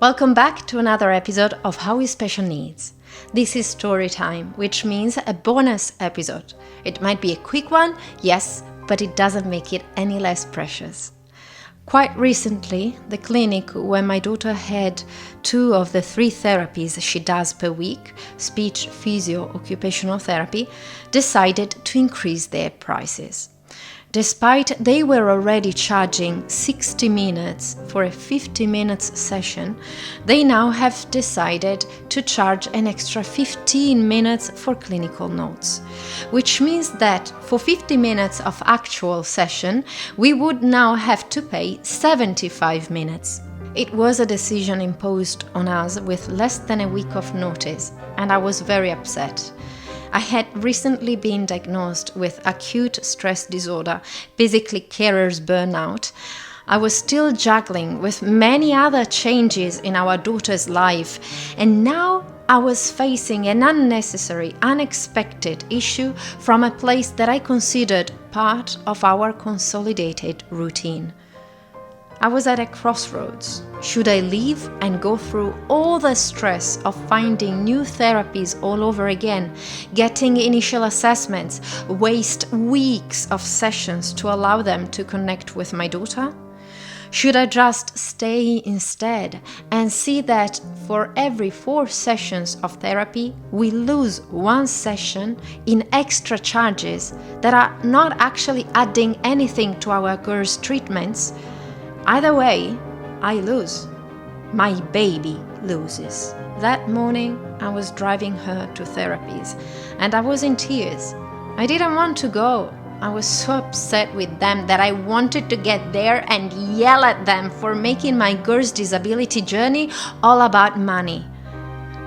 Welcome back to another episode of How is Special Needs. This is Storytime, which means a bonus episode. It might be a quick one, yes, but it doesn't make it any less precious. Quite recently, the clinic where my daughter had 2 of the 3 therapies she does per week, speech, physio, occupational therapy, decided to increase their prices. Despite they were already charging 60 minutes for a 50 minutes session, they now have decided to charge an extra 15 minutes for clinical notes, which means that for 50 minutes of actual session, we would now have to pay 75 minutes. It was a decision imposed on us with less than a week of notice, and I was very upset. I had recently been diagnosed with acute stress disorder, basically carer's burnout. I was still juggling with many other changes in our daughter's life, and now I was facing an unnecessary, unexpected issue from a place that I considered part of our consolidated routine. I was at a crossroads. Should I leave and go through all the stress of finding new therapies all over again, getting initial assessments, waste weeks of sessions to allow them to connect with my daughter? Should I just stay instead and see that for every 4 sessions of therapy, we lose 1 session in extra charges that are not actually adding anything to our girls' treatments? Either way, I lose. My baby loses. That morning, I was driving her to therapies, and I was in tears. I didn't want to go. I was so upset with them that I wanted to get there and yell at them for making my girl's disability journey all about money.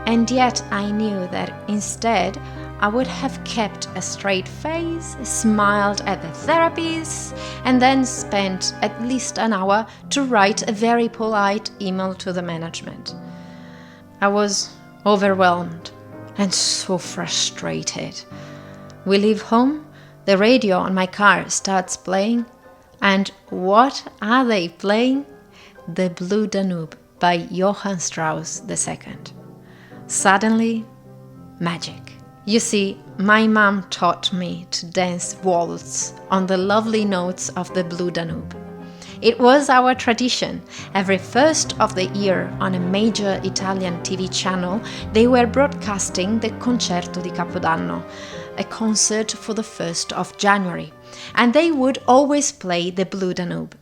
And yet I knew that instead, I would have kept a straight face, smiled at the therapists, and then spent at least an hour to write a very polite email to the management. I was overwhelmed and so frustrated. We leave home, the radio on my car starts playing, and what are they playing? The Blue Danube by Johann Strauss II. Suddenly, magic. You see, my mom taught me to dance waltz on the lovely notes of the Blue Danube. It was our tradition. Every first of the year on a major Italian TV channel, they were broadcasting the Concerto di Capodanno, a concert for the 1st of January, and they would always play the Blue Danube.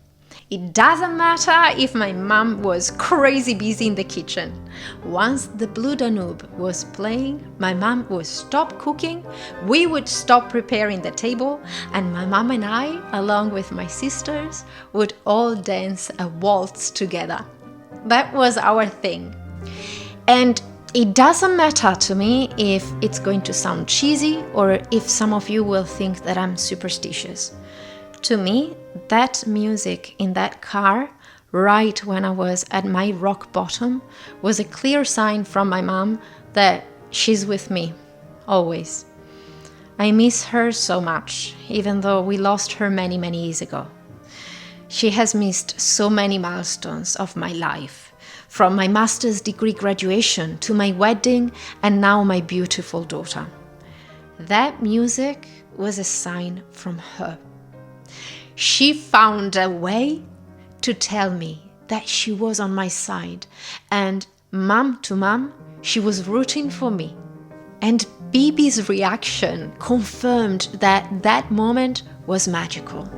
It doesn't matter if my mom was crazy busy in the kitchen. Once the Blue Danube was playing, my mom would stop cooking, we would stop preparing the table, and my mom and I, along with my sisters, would all dance a waltz together. That was our thing. And it doesn't matter to me if it's going to sound cheesy or if some of you will think that I'm superstitious. To me, that music in that car, right when I was at my rock bottom, was a clear sign from my mom that she's with me, always. I miss her so much, even though we lost her many, many years ago. She has missed so many milestones of my life, from my master's degree graduation to my wedding and now my beautiful daughter. That music was a sign from her. She found a way to tell me that she was on my side, and mom to mom, she was rooting for me. And Bibi's reaction confirmed that that moment was magical.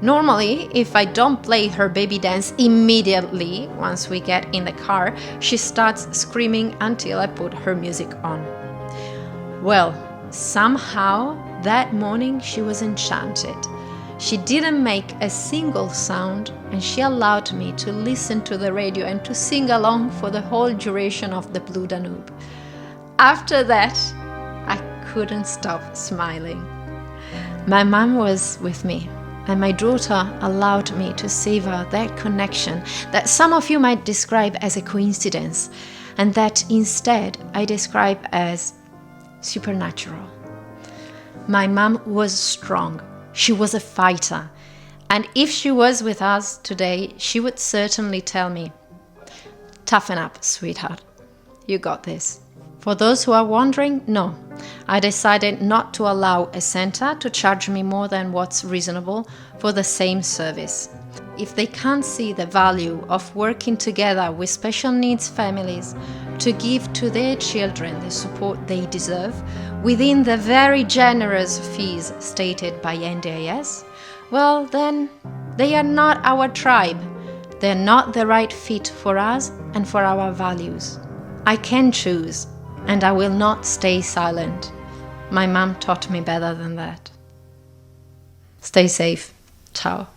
Normally, if I don't play her baby dance immediately once we get in the car, she starts screaming until I put her music on. Well, somehow that morning she was enchanted. She didn't make a single sound, and she allowed me to listen to the radio and to sing along for the whole duration of the Blue Danube. After that, I couldn't stop smiling. My mom was with me, and my daughter allowed me to savor that connection that some of you might describe as a coincidence, and that instead I describe as supernatural. My mom was strong. She was a fighter, and if she was with us today, she would certainly tell me, Toughen up, sweetheart. You got this. For those who are wondering, no, I decided not to allow a center to charge me more than what's reasonable for the same service. If they can't see the value of working together with special needs families to give to their children the support they deserve within the very generous fees stated by NDIS, well then, they are not our tribe. They're not the right fit for us and for our values. I can choose, and I will not stay silent. My mom taught me better than that. Stay safe. Ciao.